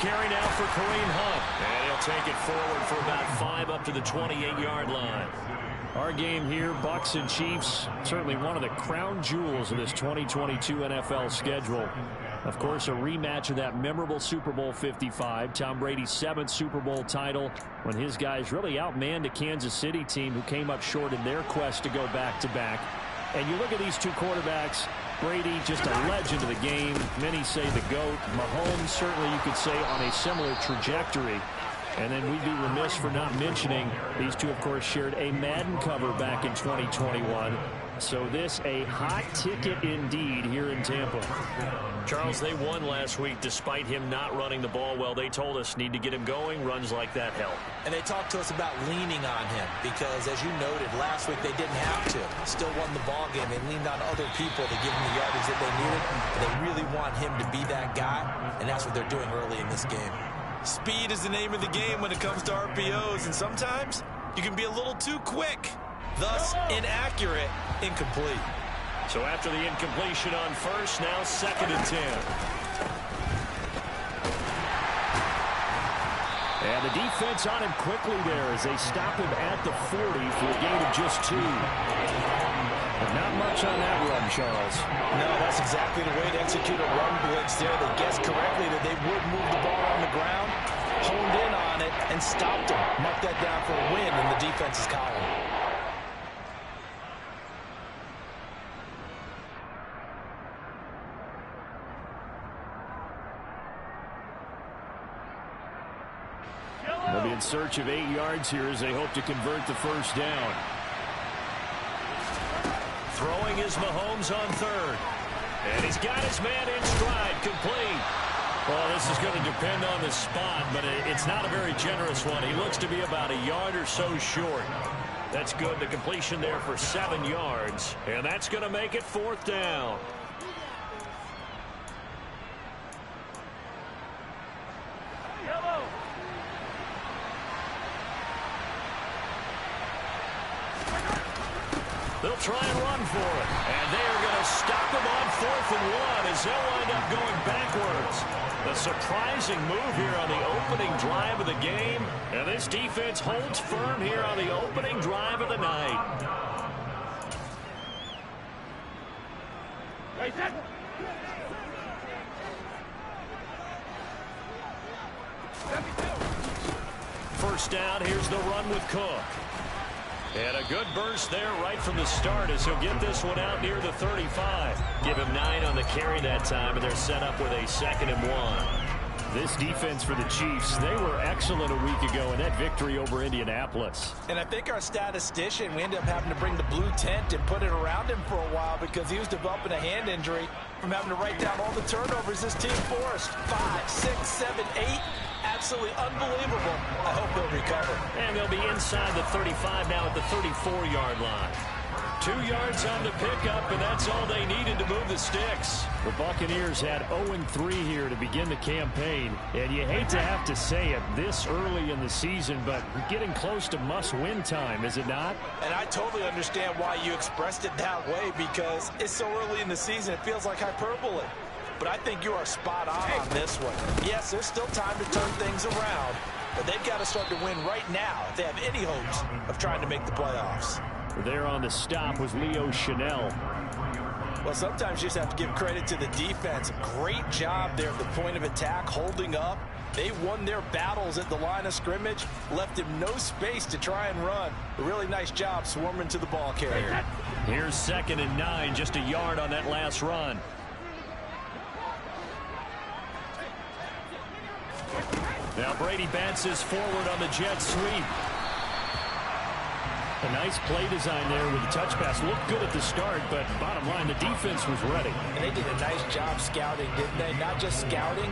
carry now for Kareem Hunt. And he'll take it forward for about 5 up to the 28-yard line. Our game here, Bucs and Chiefs, certainly one of the crown jewels of this 2022 NFL schedule. Of course, a rematch of that memorable Super Bowl 55, Tom Brady's 7th Super Bowl title, when his guys really outmanned a Kansas City team who came up short in their quest to go back-to-back. And you look at these two quarterbacks, Brady, just a legend of the game. Many say the GOAT. Mahomes, certainly you could say, on a similar trajectory. And then we'd be remiss for not mentioning these two, of course, shared a Madden cover back in 2021. So this a hot ticket indeed here in Tampa. Charles, they won last week despite him not running the ball well. They told us need to get him going. Runs like that help. And they talked to us about leaning on him because, as you noted, last week they didn't have to. Still won the ball game. They leaned on other people to give him the yardage that they needed. And they really want him to be that guy, and that's what they're doing early in this game. Speed is the name of the game when it comes to RPOs, and sometimes you can be a little too quick. Thus, inaccurate, incomplete. So after the incompletion on first, now 2nd and 10. And the defense on him quickly there as they stop him at the 40 for a gain of just 2. But not much on that run, Charles. No, that's exactly the way to execute a run blitz there. They guessed correctly that they would move the ball on the ground, honed in on it, and stopped him. Mark that down for a win in the defense's column. They'll be in search of 8 yards here as they hope to convert the first down. Throwing is Mahomes on 3rd. And he's got his man in stride, complete. Well, this is going to depend on the spot, but it's not a very generous one. He looks to be about a yard or so short. That's good. The completion there for 7 yards. And that's going to make it 4th down. They'll try and run for it. And they are going to stop him on 4th and 1 as they'll wind up going backwards. A surprising move here on the opening drive of the game. And this defense holds firm here on the opening drive of the night. First down, here's the run with Cook. And a good burst there right from the start as he'll get this one out near the 35. Give him 9 on the carry that time, and they're set up with a 2nd and 1. This defense for the Chiefs, they were excellent a week ago in that victory over Indianapolis. And I think our statistician, we ended up having to bring the blue tent and put it around him for a while because he was developing a hand injury from having to write down all the turnovers this team forced. 5, 6, 7, 8. Absolutely unbelievable. I hope he'll recover. And they'll be inside the 35 now at the 34-yard line. 2 yards on the pickup, and that's all they needed to move the sticks. The Buccaneers had 0-3 here to begin the campaign, and you hate to have to say it this early in the season, but getting close to must-win time, is it not? And I totally understand why you expressed it that way because it's so early in the season, it feels like hyperbole. But I think you are spot on this one. Yes, there's still time to turn things around, but they've got to start to win right now if they have any hopes of trying to make the playoffs. There on the stop was Leo Chanel. Well, sometimes you just have to give credit to the defense. Great job there at the point of attack, holding up. They won their battles at the line of scrimmage, left him no space to try and run. A really nice job swarming to the ball carrier. Here's 2nd and 9, just a yard on that last run. Now Brady bounces forward on the jet sweep. A nice play design there with the touch pass. Looked good at the start, but bottom line, the defense was ready. And they did a nice job scouting, didn't they? Not just scouting,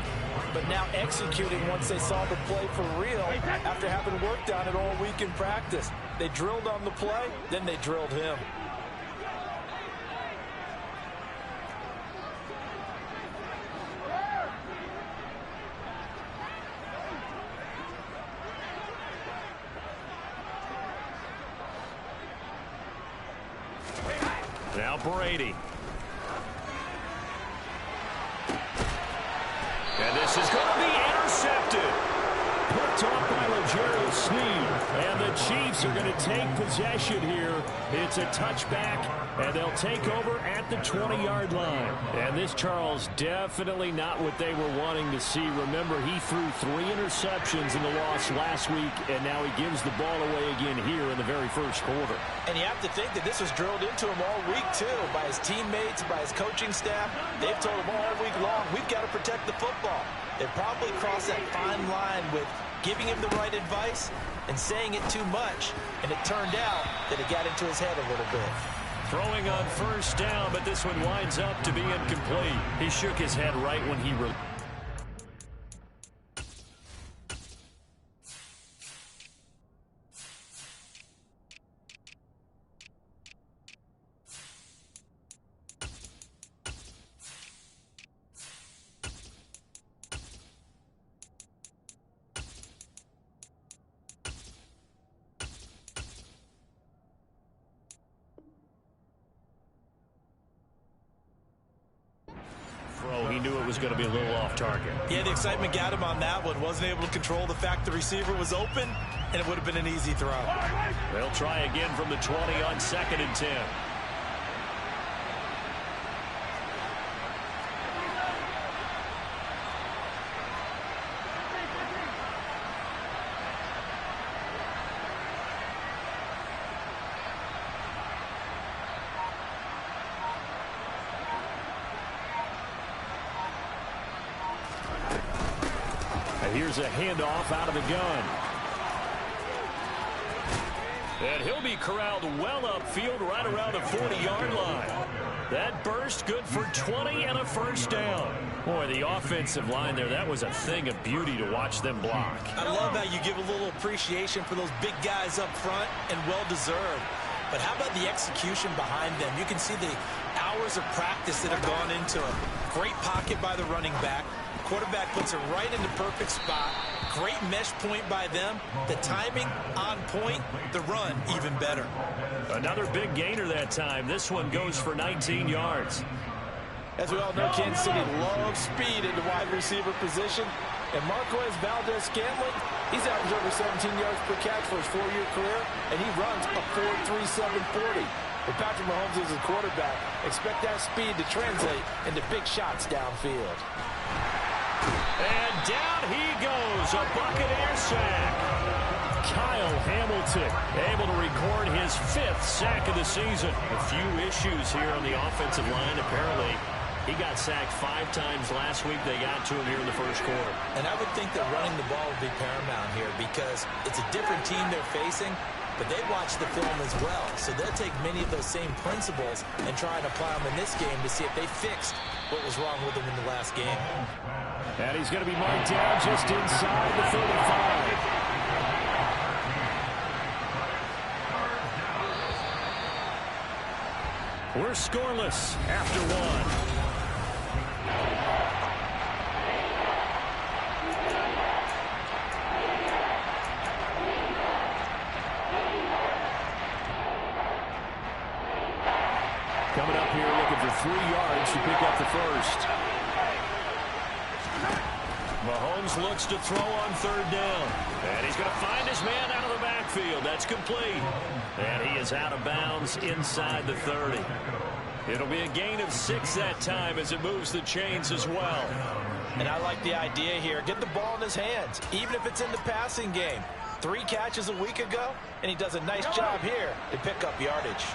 but now executing once they saw the play for real after having worked on it all week in practice. They drilled on the play, then they drilled him. Now Brady. And this is going to be intercepted. Snead. And the Chiefs are going to take possession here. It's a touchback, and they'll take over at the 20-yard line. And this, Charles, definitely not what they were wanting to see. Remember, he threw 3 interceptions in the loss last week, and now he gives the ball away again here in the very first quarter. And you have to think that this was drilled into him all week, too, by his teammates, by his coaching staff. They've told him all week long, we've got to protect the football. They probably crossed that fine line with giving him the right advice and saying it too much. And it turned out that it got into his head a little bit. Throwing on first down, but this one winds up to be incomplete. He shook his head right when he he knew it was going to be a little off target. Yeah, the excitement got him on that one. Wasn't able to control the fact the receiver was open, and it would have been an easy throw. They'll try again from the 20 on 2nd and 10. Here's a handoff out of the gun. And he'll be corralled well upfield right around the 40-yard line. That burst good for 20 and a first down. Boy, the offensive line there, that was a thing of beauty to watch them block. I love how you give a little appreciation for those big guys up front, and well-deserved. But how about the execution behind them? You can see the hours of practice that have gone into it. Great pocket by the running back. Quarterback puts it right in the perfect spot. Great mesh point by them. The timing on point. The run even better. Another big gainer that time. This one goes for 19 yards. As we all know, Kansas City loves speed in the wide receiver position. And Marquez Valdes-Scantling, he's averaged over 17 yards per catch for his 4-year career, and he runs a 4.37 40. With Patrick Mahomes as his quarterback, expect that speed to translate into big shots downfield. And down he goes, a Buccaneer sack. Kyle Hamilton able to record his 5th sack of the season. A few issues here on the offensive line. Apparently, he got sacked 5 times last week. They got to him here in the first quarter. And I would think that running the ball would be paramount here because it's a different team they're facing, but they watch the film as well. So they'll take many of those same principles and try and apply them in this game to see if they fixed what was wrong with them in the last game. And he's going to be marked down just inside the 35. We're scoreless after 1. Coming up here looking for 3 yards to pick up the first. Mahomes looks to throw on 3rd down. And he's going to find his man out of the backfield. That's complete. And he is out of bounds inside the 30. It'll be a gain of 6 that time as it moves the chains as well. And I like the idea here. Get the ball in his hands, even if it's in the passing game. 3 catches a week ago, and he does a nice job here to pick up yardage.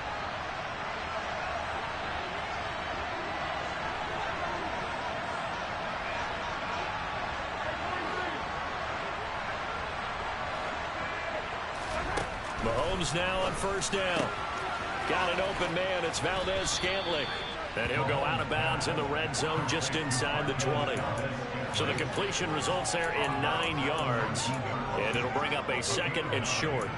Mahomes now on 1st down. Got an open man. It's Valdes-Scantling. And he'll go out of bounds in the red zone just inside the 20. So the completion results there in 9 yards. And it'll bring up a 2nd and short.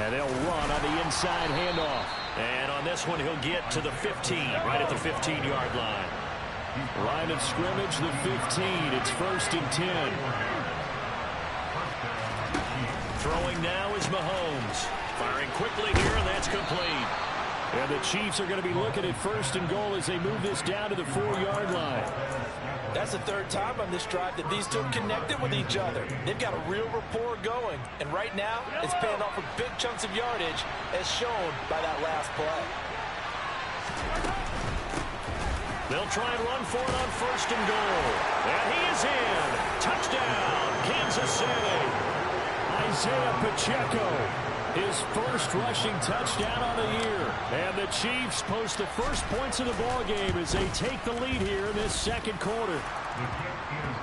And they'll run on the inside handoff. And on this one, he'll get to the 15, right at the 15-yard line. Line of scrimmage, the 15. It's 1st and 10. Throwing now is Mahomes. Firing quickly here, and that's complete. And the Chiefs are going to be looking at 1st and goal as they move this down to the 4-yard line. That's the 3rd time on this drive that these two have connected with each other. They've got a real rapport going. And right now, it's paying off for big chunks of yardage, as shown by that last play. They'll try and run for it on 1st and goal. And he is in. Touchdown, Kansas City. Isaiah Pacheco. His first rushing touchdown on the year. And the Chiefs post the first points of the ball game as they take the lead here in this 2nd quarter.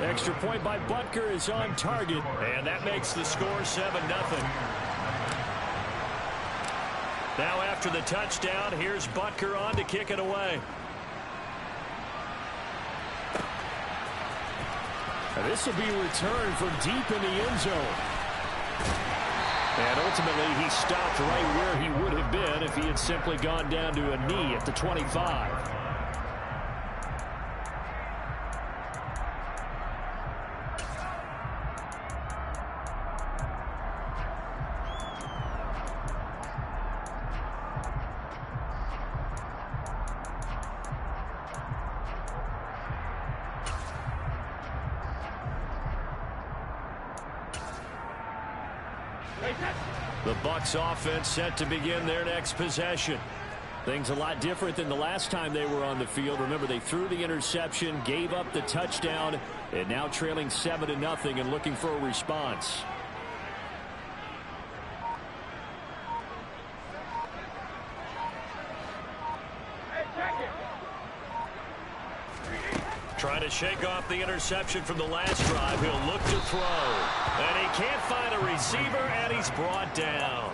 Extra point by Butker is on target. And that makes the score 7-0. Now after the touchdown, here's Butker on to kick it away. And this will be returned from deep in the end zone. And ultimately, he stopped right where he would have been if he had simply gone down to a knee at the 25. The Bucs offense set to begin their next possession. Things a lot different than the last time they were on the field. Remember, they threw the interception, gave up the touchdown, and now trailing 7-0 and looking for a response. Trying to shake off the interception from the last drive. He'll look to throw. And he can't find a receiver, and he's brought down.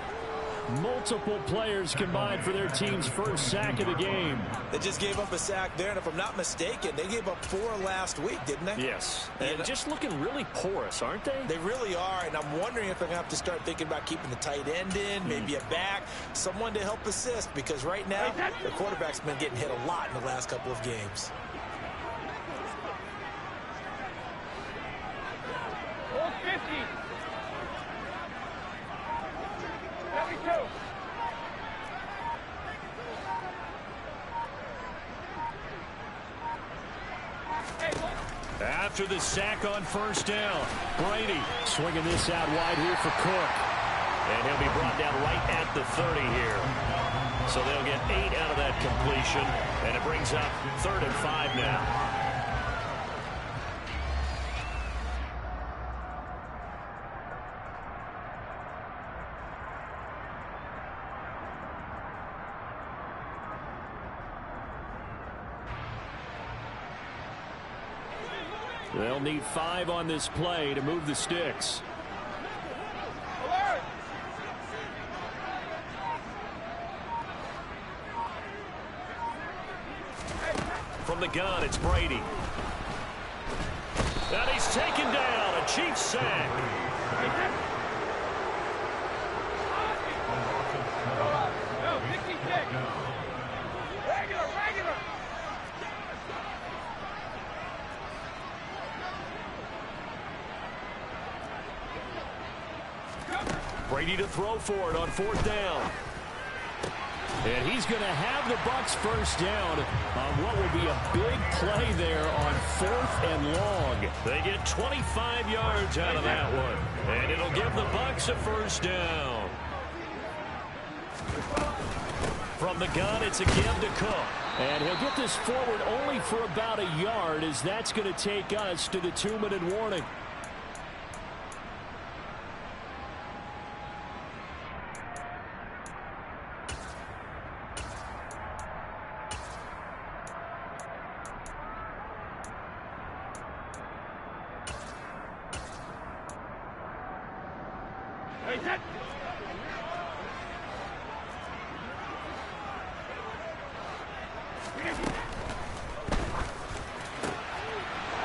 Multiple players combined for their team's first sack of the game. They just gave up a sack there, and if I'm not mistaken, they gave up 4 last week, didn't they? Yes. And just looking really porous, aren't they? They really are, and I'm wondering if they're going to have to start thinking about keeping the tight end in, maybe a back, someone to help assist, because right now, their quarterback's been getting hit a lot in the last couple of games. After the sack on 1st down, Brady swinging this out wide here for Cook. And he'll be brought down right at the 30 here. So they'll get 8 out of that completion, and it brings up 3rd and 5 now. They'll need 5 on this play to move the sticks. From the gun, it's Brady. And he's taken down. A Chiefs sack. Brady to throw for it on 4th down. And he's going to have the Bucs first down on what will be a big play there on 4th and long. They get 25 yards out of that one. And it'll give the Bucs a first down. From the gun, it's a give to Cook. And he'll get this forward only for about a yard, as that's going to take us to the 2-minute warning.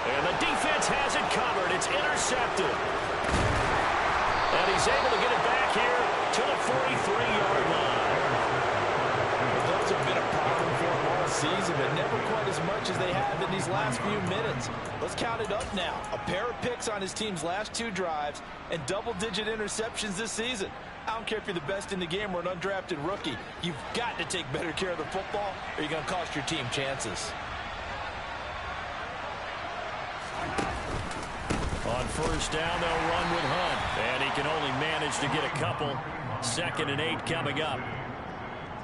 And the defense has it covered. It's intercepted. And he's able to get it back back here to the 43-yard line. Those have been a problem for them all season, but never quite as much as they have in these last few minutes. Let's count it up now. A pair of picks on his team's last 2 drives and double-digit interceptions this season. I don't care if you're the best in the game or an undrafted rookie. You've got to take better care of the football or you're going to cost your team chances. On first down, they'll run with Hunt, and he can only manage to get a couple. 2nd and 8 coming up.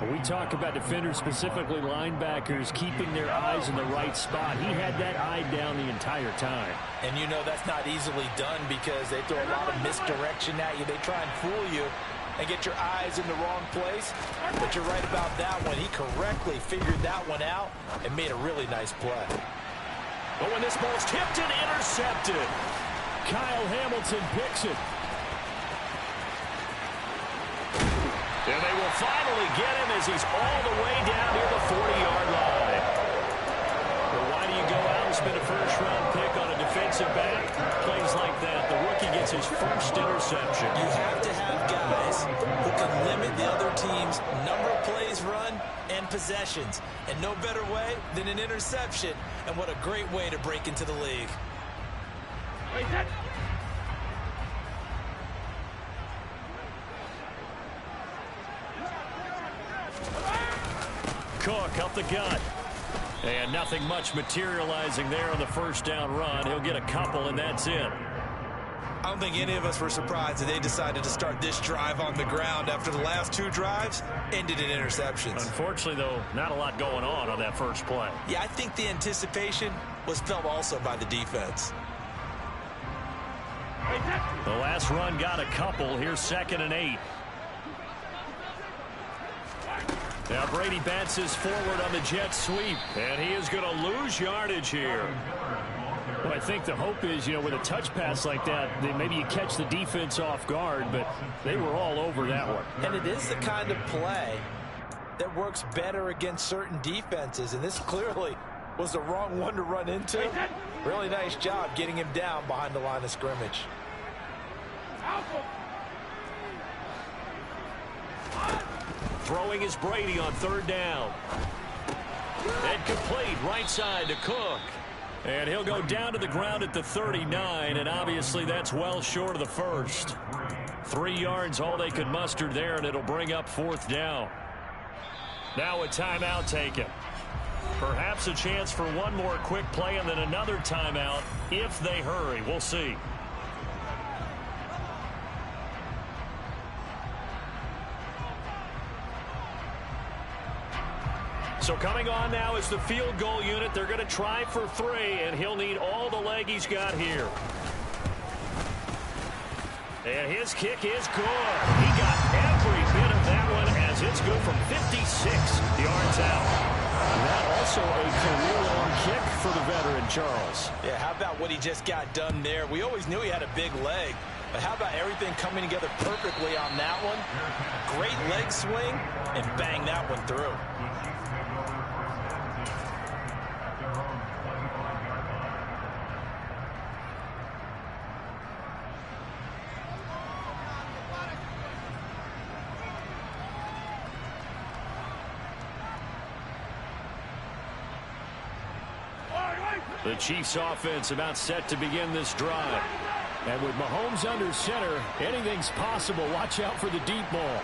When we talk about defenders, specifically linebackers, keeping their eyes in the right spot, he had that eye down the entire time. And you know that's not easily done because they throw a lot of misdirection at you. They try and fool you and get your eyes in the wrong place. But you're right about that one. He correctly figured that one out and made a really nice play. But when this ball's tipped and intercepted, Kyle Hamilton picks it. And they will finally get him as he's all the way down near the 40-yard line. Well, why do you go out and spend a first-round pick on a defensive back? Plays like that, the rookie gets his first interception. You have to have guys who can limit the other team's number of plays run and possessions. And no better way than an interception. And what a great way to break into the league. Cook up the gut. And nothing much materializing there on the first down run. He'll get a couple, and that's it. I don't think any of us were surprised that they decided to start this drive on the ground after the last 2 drives ended in interceptions. Unfortunately, though, not a lot going on that first play. Yeah, I think the anticipation was felt also by the defense. The last run got a couple. Here's 2nd and 8. Now Brady bounces forward on the jet sweep, and he is going to lose yardage here. Well, I think the hope is, with a touch pass like that, maybe you catch the defense off guard, but they were all over that one. And it is the kind of play that works better against certain defenses, and this clearly was the wrong one to run into. Really nice job getting him down behind the line of scrimmage. Throwing is Brady on 3rd down. And complete right side to Cook. And he'll go down to the ground at the 39, and obviously that's well short of the first. 3 yards, all they could muster there, and it'll bring up 4th down. Now a timeout taken. Perhaps a chance for one more quick play and then another timeout if they hurry. We'll see. So coming on now is the field goal unit. They're going to try for 3, and he'll need all the leg he's got here. And his kick is good. He got every bit of that one as it's good from 56 yards out. That also a career-long kick for the veteran, Charles. Yeah, how about what he just got done there? We always knew he had a big leg, but how about everything coming together perfectly on that one? Great leg swing, and bang that one through. The Chiefs offense about set to begin this drive. And with Mahomes under center, anything's possible. Watch out for the deep ball.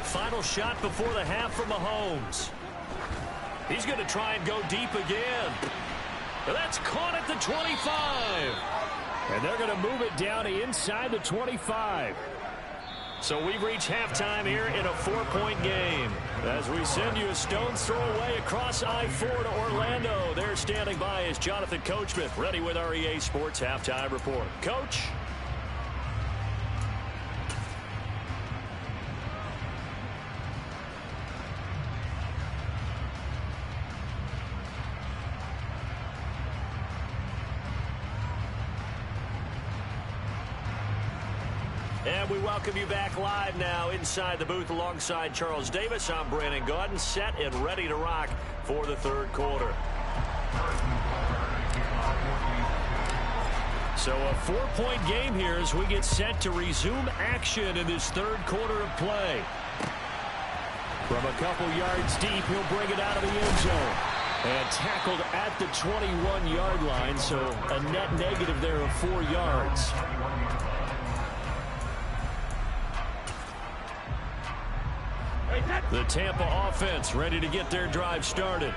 Final shot before the half from Mahomes. He's going to try and go deep again. That's caught at the 25. And they're going to move it down to inside the 25. So we've reached halftime here in a 4-point game. As we send you a stone's throw away across I-4 to Orlando. There standing by is Jonathan Coachman, ready with our EA Sports Halftime Report. Coach? And we welcome you back live now inside the booth alongside Charles Davis. I'm Brandon Gaudin, set and ready to rock for the 3rd quarter. So a 4-point game here as we get set to resume action in this third quarter of play. From a couple yards deep, he'll bring it out of the end zone. And tackled at the 21-yard line, so a net negative there of 4 yards. The Tampa offense ready to get their drive started.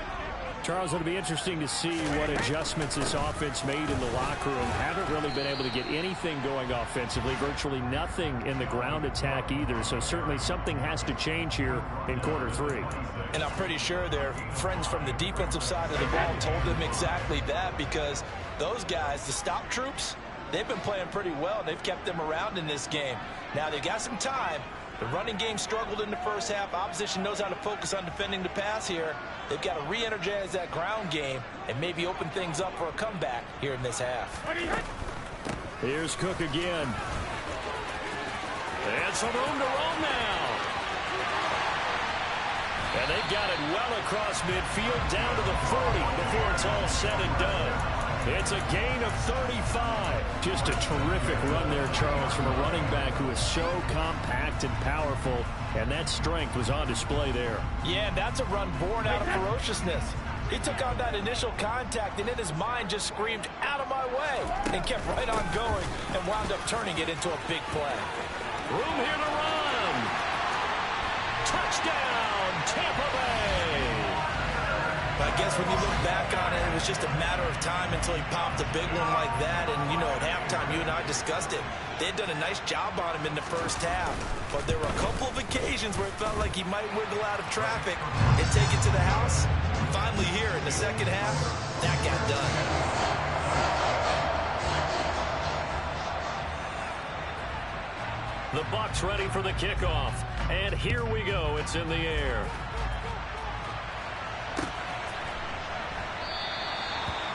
Charles, it'll be interesting to see what adjustments this offense made in the locker room. Haven't really been able to get anything going offensively. Virtually nothing in the ground attack either. So certainly something has to change here in quarter 3. And I'm pretty sure their friends from the defensive side of the ball told them exactly that, because those guys, the stop troops, they've been playing pretty well. They've kept them around in this game. Now they've got some time. The running game struggled in the first half. Opposition knows how to focus on defending the pass here. They've got to re-energize that ground game and maybe open things up for a comeback here in this half. Here's Cook again. And some room to roam now. And they've got it well across midfield down to the 40 before it's all said and done. It's a gain of 35. Just a terrific run there, Charles, from a running back who is so compact and powerful, and that strength was on display there. Yeah, and that's a run born out of ferociousness. He took on that initial contact, and in his mind just screamed, "Out of my way," and kept right on going and wound up turning it into a big play. Room here to run. Touchdown, Tampa Bay. I guess when you look back on it, it was just a matter of time until he popped a big one like that. And, you know, at halftime, you and I discussed it. They had done a nice job on him in the first half. But there were a couple of occasions where it felt like he might wiggle out of traffic and take it to the house. Finally here in the second half, that got done. The Bucs ready for the kickoff. And here we go. It's in the air.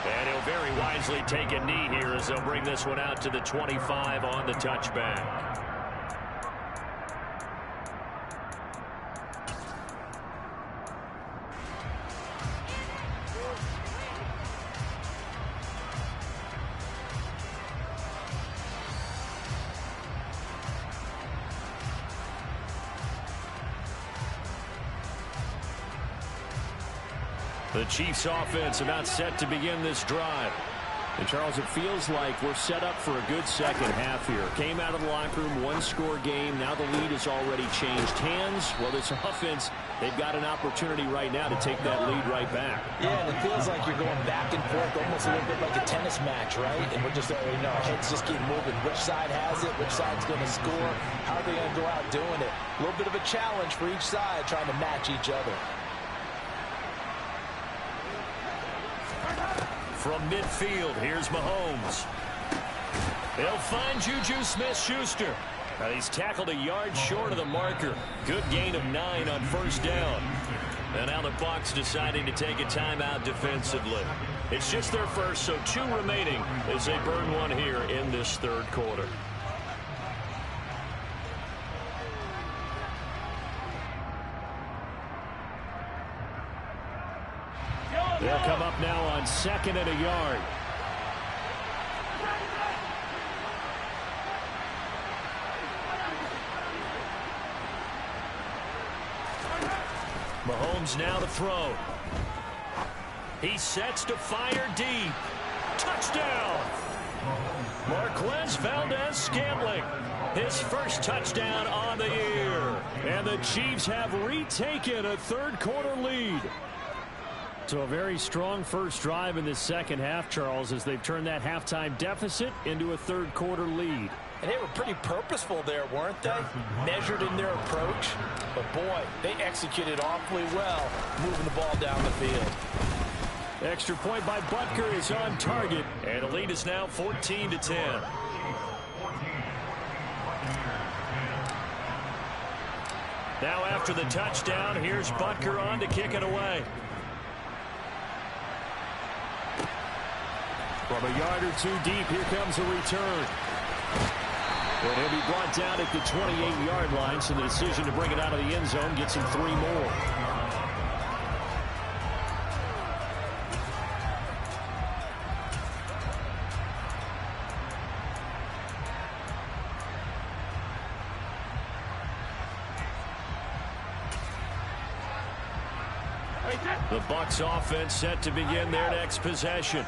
And he'll very wisely take a knee here as they'll bring this one out to the 25 on the touchback. The Chiefs offense about set to begin this drive. And Charles, it feels like we're set up for a good second half here. Came out of the locker room, one-score game. Now the lead has already changed hands. Well, this offense, they've got an opportunity right now to take that lead right back. Yeah, and it feels like you're going back and forth, almost a little bit like a tennis match, right? And we're just already know our heads just keep moving. Which side has it? Which side's going to score? How are they going to go out doing it? A little bit of a challenge for each side, trying to match each other. From midfield, here's Mahomes. He'll find Juju Smith-Schuster. Now he's tackled a yard short of the marker. Good gain of 9 on first down. And now the Bucs deciding to take a timeout defensively. It's just their first, so 2 remaining as they burn one here in this third quarter. They'll come up now on 2nd and a yard. Mahomes now to throw. He sets to fire deep. Touchdown! Marquez Valdes-Scantling. His first touchdown on the year. And the Chiefs have retaken a third quarter lead. So a very strong first drive in this second half, Charles, as they've turned that halftime deficit into a third quarter lead. And they were pretty purposeful there, weren't they? Measured in their approach. But, boy, they executed awfully well, moving the ball down the field. Extra point by Butker is on target. And the lead is now 14-10. Now after the touchdown, here's Butker on to kick it away. From a yard or 2 deep, here comes a return. And he'll be brought down at the 28-yard line, so the decision to bring it out of the end zone gets him 3 more. The Bucs offense set to begin their next possession.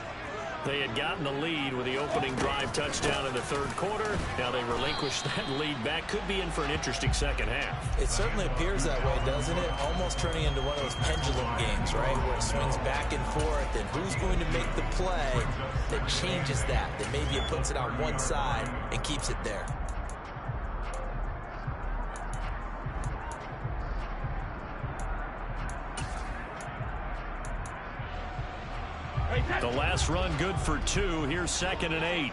They had gotten the lead with the opening drive touchdown in the third quarter. Now they relinquished that lead back. Could be in for an interesting second half. It certainly appears that way, doesn't it? Almost turning into one of those pendulum games, right? Where it swings back and forth. And who's going to make the play that changes that? That maybe it puts it on one side and keeps it there. The last run good for 2. Here's 2nd and 8.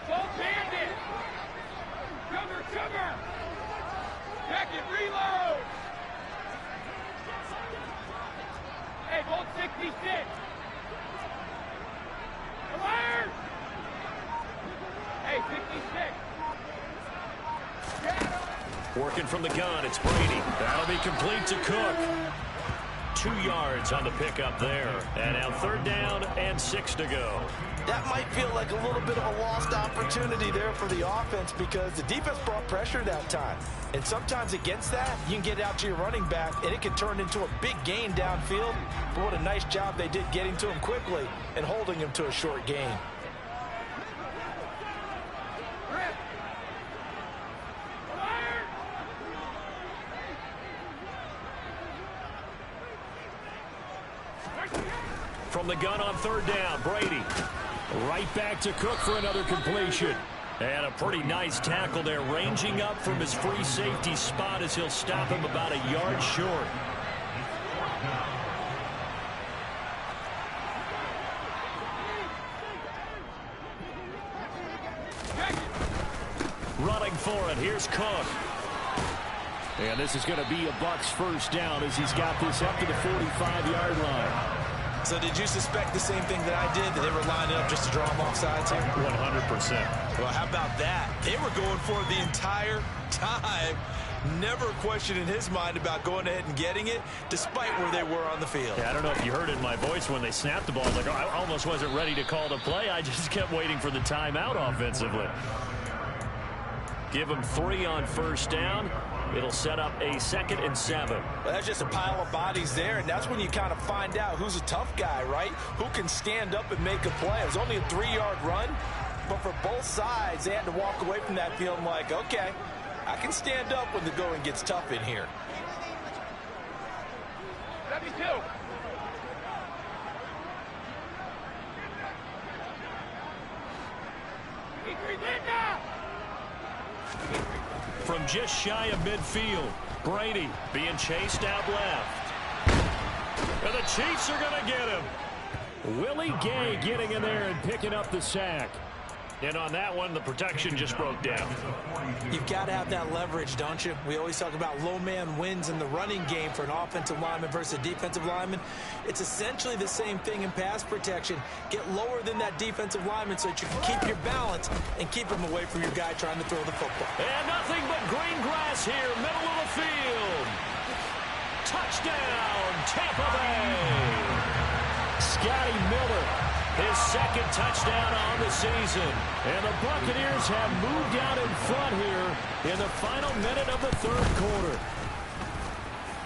Go bandit! Cover! Back and reload! Hey, hold 66! Alert! Hey, 56! Working from the gun, it's Brady. That'll be complete to Cook. 2 yards on the pickup there. And now 3rd down and 6 to go. That might feel like a little bit of a lost opportunity there for the offense because the defense brought pressure that time. And sometimes against that, you can get out to your running back, and it can turn into a big gain downfield. But what a nice job they did getting to him quickly and holding him to a short gain. From the gun on 3rd down, Brady. Right back to Cook for another completion. And a pretty nice tackle there, ranging up from his free safety spot as he'll stop him about a yard short. Running for it, here's Cook. And this is going to be a Bucs first down as he's got this up to the 45-yard line. So did you suspect the same thing that I did, that they were lining up just to draw him off sides here? 100%. Well, how about that? They were going for it the entire time. Never a question in his mind about going ahead and getting it, despite where they were on the field. Yeah, I don't know if you heard it in my voice when they snapped the ball. I was like, oh, I almost wasn't ready to call the play. I just kept waiting for the timeout offensively. Give him 3 on 1st down. It'll set up a 2nd and 7. Well, that's just a pile of bodies there, and that's when you kind of find out who's a tough guy, right? Who can stand up and make a play. It was only a 3-yard run, but for both sides, they had to walk away from that feeling like, okay, I can stand up when the going gets tough in here. 72! From just shy of midfield, Brady being chased out left. And the Chiefs are going to get him. Willie Gay getting in there and picking up the sack. And on that one, the protection just broke down. You've got to have that leverage, don't you? We always talk about low man wins in the running game for an offensive lineman versus a defensive lineman. It's essentially the same thing in pass protection. Get lower than that defensive lineman so that you can keep your balance and keep him away from your guy trying to throw the football. And nothing but green grass here, middle of the field. Touchdown, Tampa Bay. Scotty Miller, his 2nd touchdown on the season. And the Buccaneers have moved out in front here in the final minute of the 3rd quarter.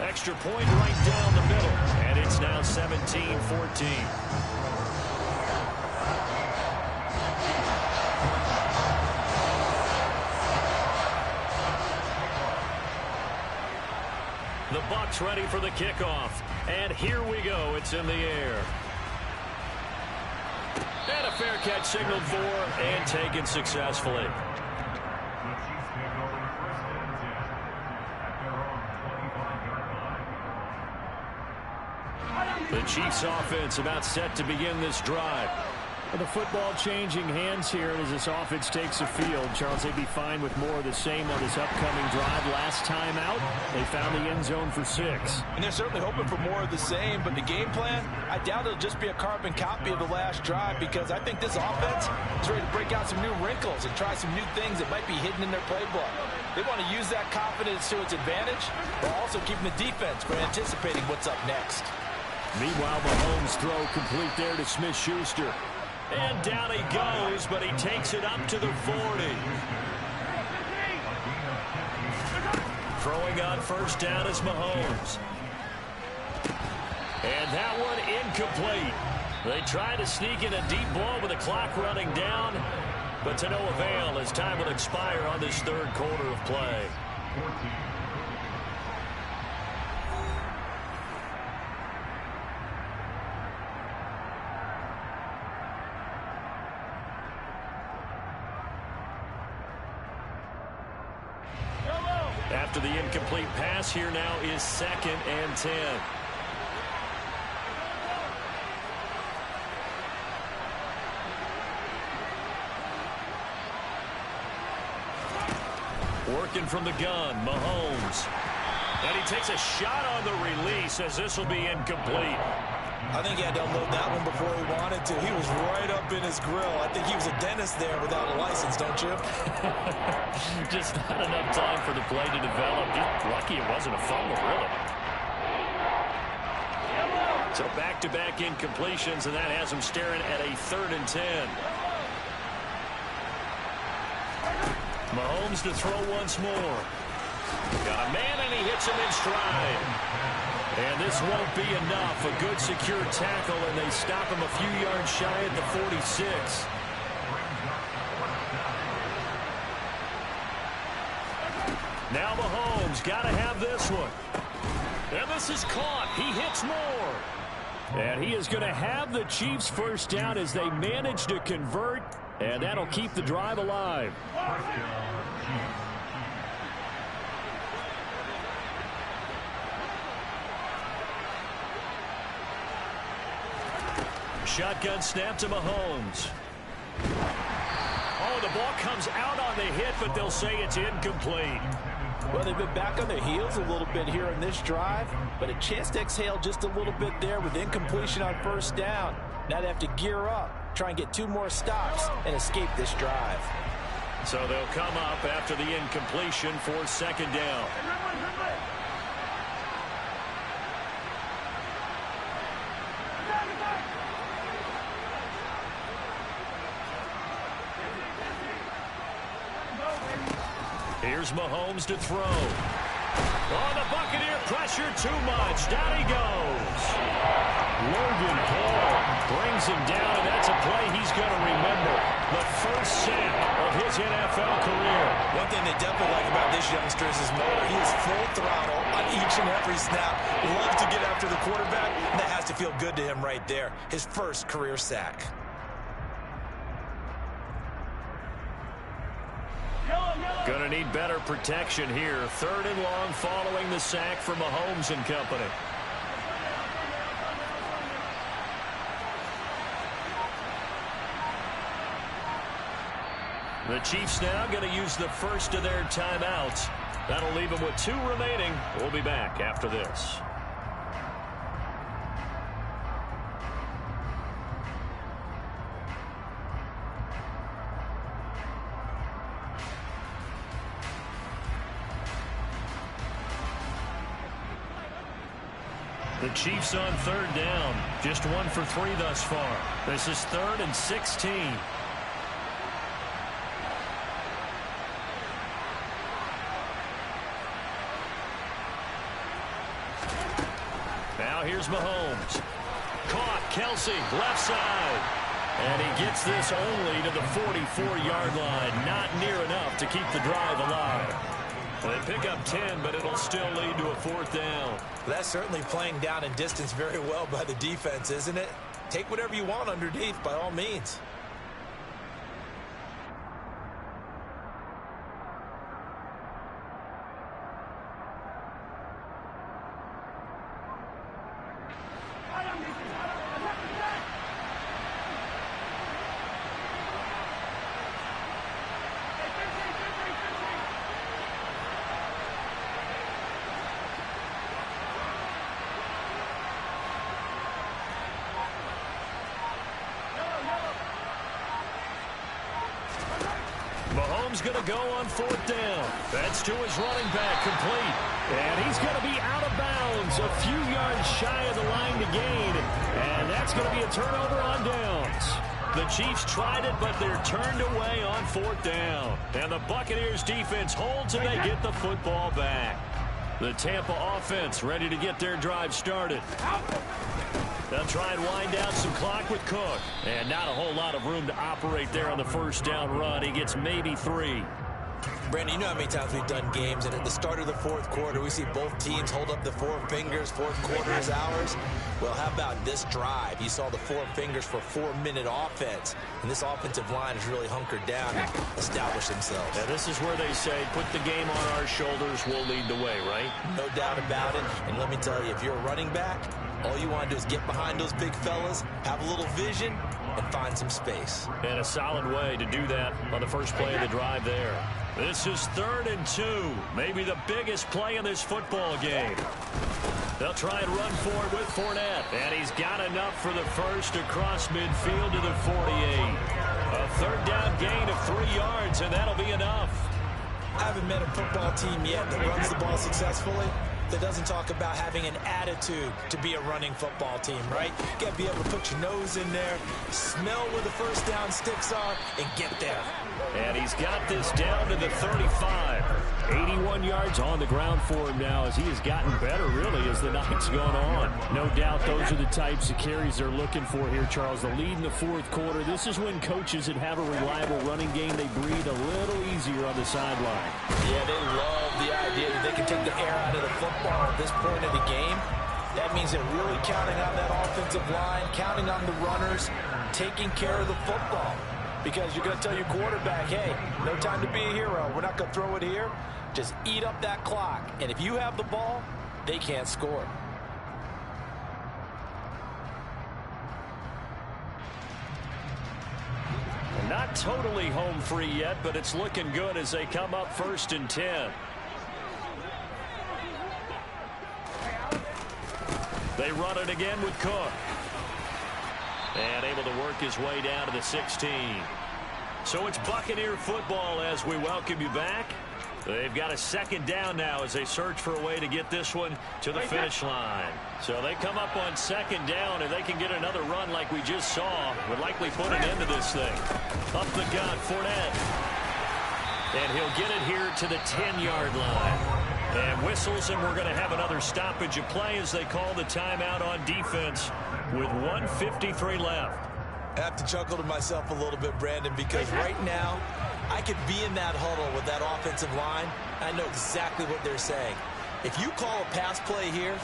Extra point right down the middle. And it's now 17-14. The Bucs ready for the kickoff. And here we go. It's in the air. And a fair catch signaled for and taken successfully. The Chiefs offense about set to begin this drive. The football changing hands here as this offense takes the field. Charles, they'd be fine with more of the same on this upcoming drive. Last time out, they found the end zone for 6. And they're certainly hoping for more of the same, but the game plan, I doubt it'll just be a carbon copy of the last drive because I think this offense is ready to break out some new wrinkles and try some new things that might be hidden in their playbook. They want to use that confidence to its advantage, while also keeping the defense from anticipating what's up next. Meanwhile, Mahomes' throw complete there to Smith-Schuster. And down he goes, but he takes it up to the 40. Throwing on first down is Mahomes. And that one incomplete. They try to sneak in a deep ball with the clock running down, but to no avail as time will expire on this third quarter of play. After the incomplete pass, here now is 2nd and 10. Working from the gun, Mahomes. And he takes a shot on the release as this will be incomplete. I think he had to unload that one before he wanted to. He was right up in his grill. I think he was a dentist there without a license, don't you? Just not enough time for the play to develop. Just lucky it wasn't a fumble, really. So back-to-back incompletions, and that has him staring at a 3rd and 10. Mahomes to throw once more. Got a man, and he hits him in stride. And this won't be enough. A good secure tackle, and they stop him a few yards shy at the 46. Now Mahomes got to have this one. And this is caught. He hits more. And he is going to have the Chiefs first down as they manage to convert, and that'll keep the drive alive. Shotgun snap to Mahomes. Oh, the ball comes out on the hit, but they'll say it's incomplete. Well, they've been back on their heels a little bit here in this drive, but a chance to exhale just a little bit there with incompletion on first down. Now they have to gear up, try and get 2 more stops, and escape this drive. So they'll come up after the incompletion for 2nd down. Here's Mahomes to throw. Oh, the Buccaneer pressure too much. Down he goes. Logan Paul brings him down, and that's a play he's going to remember. The first sack of his NFL career. One thing they definitely like about this youngster is his motor. He is full throttle on each and every snap. Loves to get after the quarterback, and that has to feel good to him right there. His first career sack. Going to need better protection here. 3rd and long following the sack from Mahomes and company. The Chiefs now going to use the first of their timeouts. That'll leave them with 2 remaining. We'll be back after this. The Chiefs on 3rd down. Just 1 for 3 thus far. This is 3rd and 16. Now here's Mahomes. Caught. Kelsey, left side. And he gets this only to the 44-yard line. Not near enough to keep the drive alive. They pick up 10, but it'll still lead to a 4th down. That's certainly playing down in distance very well by the defense, isn't it? Take whatever you want underneath, by all means. Mahomes going to go on 4th down. That's to his running back, complete. And he's going to be out of bounds, a few yards shy of the line to gain. And that's going to be a turnover on downs. The Chiefs tried it, but they're turned away on 4th down. And the Buccaneers defense holds and they get the football back. The Tampa offense ready to get their drive started. They'll try and wind down some clock with Cook. And not a whole lot of room to operate there on the 1st down run. He gets maybe 3. Brandon, you know how many times we've done games, and at the start of the 4th quarter, we see both teams hold up the 4 fingers, 4th quarter is ours. Well, how about this drive? You saw the 4 fingers for 4-minute offense, and this offensive line has really hunkered down and established themselves. And this is where they say, put the game on our shoulders, we'll lead the way, right? No doubt about it, and let me tell you, if you're a running back, all you want to do is get behind those big fellas, have a little vision, and find some space. And a solid way to do that on the first play of the drive there. This is 3rd and 2, maybe the biggest play in this football game. They'll try and run for it with Fournette, and he's got enough for the first across midfield to the 48. A 3rd down gain of 3 yards, and that'll be enough. I haven't met a football team yet that runs the ball successfully that doesn't talk about having an attitude to be a running football team, right? You got to be able to put your nose in there, smell where the 1st down sticks are, and get there. And he's got this down to the 35. 81 yards on the ground for him now as he has gotten better, really, as the night's gone on. No doubt those are the types of carries they're looking for here, Charles. The lead in the 4th quarter. This is when coaches that have a reliable running game, they breathe a little easier on the sideline. Yeah, they love the idea that they can take the air out of the football at this point of the game. That means they're really counting on that offensive line, counting on the runners, taking care of the football. Because you're going to tell your quarterback, hey, no time to be a hero. We're not going to throw it here. Just eat up that clock. And if you have the ball, they can't score. Not totally home free yet, but it's looking good as they come up 1st and 10. They run it again with Cook. And able to work his way down to the 16. So it's Buccaneer football as we welcome you back. They've got a 2nd down now as they search for a way to get this one to the finish line. So they come up on 2nd down, and they can get another run like we just saw. Would likely put an end to this thing. Up the gut, Fournette. And he'll get it here to the 10-yard line. And whistles, and we're going to have another stoppage of play as they call the timeout on defense with 1:53 left. I have to chuckle to myself a little bit, Brandon, because right now I could be in that huddle with that offensive line. I know exactly what they're saying. If you call a pass play here,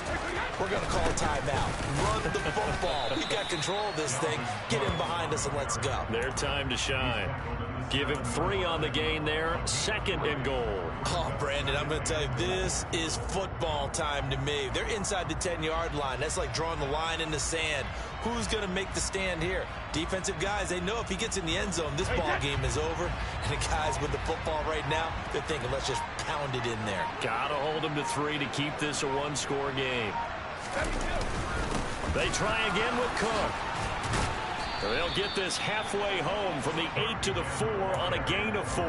we're going to call a timeout. Run the football. We've got control of this thing. Get in behind us and let's go. Their time to shine. Give him 3 on the gain there. 2nd and goal. Oh, Brandon, I'm going to tell you, this is football time to me. They're inside the 10-yard line. That's like drawing the line in the sand. Who's going to make the stand here? Defensive guys, they know if he gets in the end zone, this ball game is over. And the guys with the football right now, they're thinking, let's just pound it in there. Got to hold him to 3 to keep this a 1-score game. They try again with Cook. They'll get this halfway home from the 8 to the 4 on a gain of 4.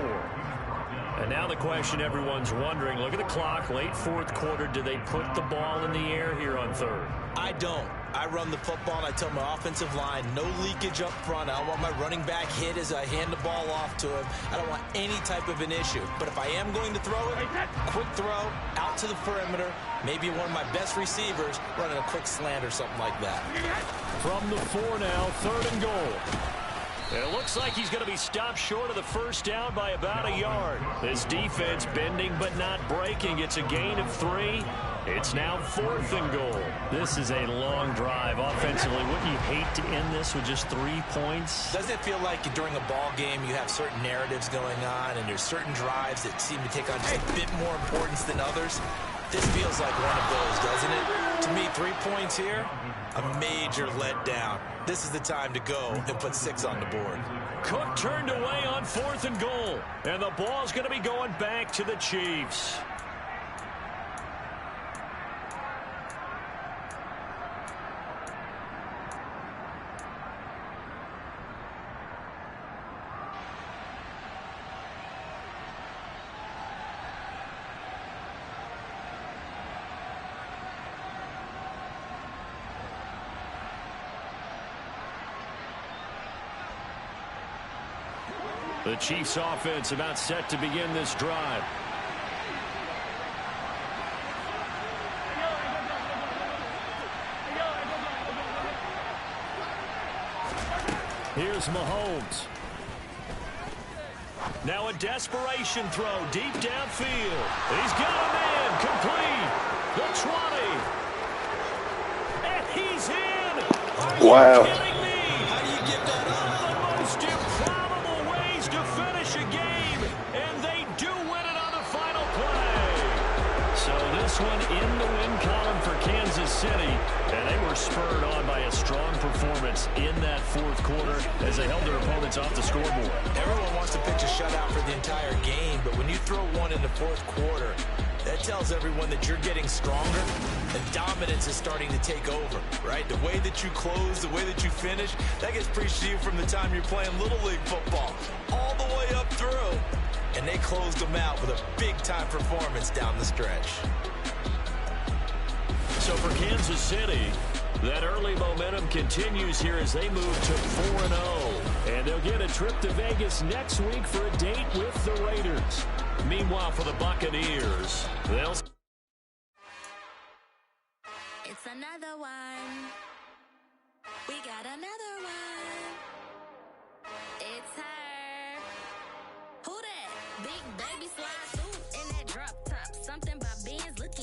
And now the question everyone's wondering, look at the clock, late 4th quarter, do they put the ball in the air here on 3rd? I don't. I run the football, and I tell my offensive line, no leakage up front. I don't want my running back hit as I hand the ball off to him. I don't want any type of an issue. But if I am going to throw it, quick throw, out to the perimeter, maybe one of my best receivers running a quick slant or something like that. From the 4 now, 3rd and goal. And it looks like he's going to be stopped short of the 1st down by about a yard. This defense bending but not breaking. It's a gain of 3. It's now 4th and goal. This is a long drive offensively. Wouldn't you hate to end this with just 3 points? Doesn't it feel like during a ball game you have certain narratives going on and there's certain drives that seem to take on just a bit more importance than others? This feels like one of those, doesn't it? To me, 3 points here, a major letdown. This is the time to go and put 6 on the board. Cook turned away on 4th and goal. And the ball's going to be going back to the Chiefs. The Chiefs offense about set to begin this drive. Here's Mahomes. Now a desperation throw deep downfield. He's got a man complete. The 20. And he's in. Are you kidding me? How do you get that up? One of the most improbable ways to finish a game. And they do win it on the final play. So this one in the win column for Kansas City. And they were spurred on by a strong performance in that fourth quarter as they held their opponents off the scoreboard. Everyone wants to pitch a shutout for the entire game, but when you throw one in the fourth quarter, that tells everyone that you're getting stronger and dominance is starting to take over, right? The way that you close, the way that you finish, that gets preached to you from the time you're playing Little League football all the way up through. And they closed them out with a big-time performance down the stretch. So for Kansas City, that early momentum continues here as they move to 4-0. And they'll get a trip to Vegas next week for a date with the Raiders. Meanwhile, for the Buccaneers, they'll... It's another one. We got another one. It's her. Who that? Big baby slide through in that drop top. Something by Benz look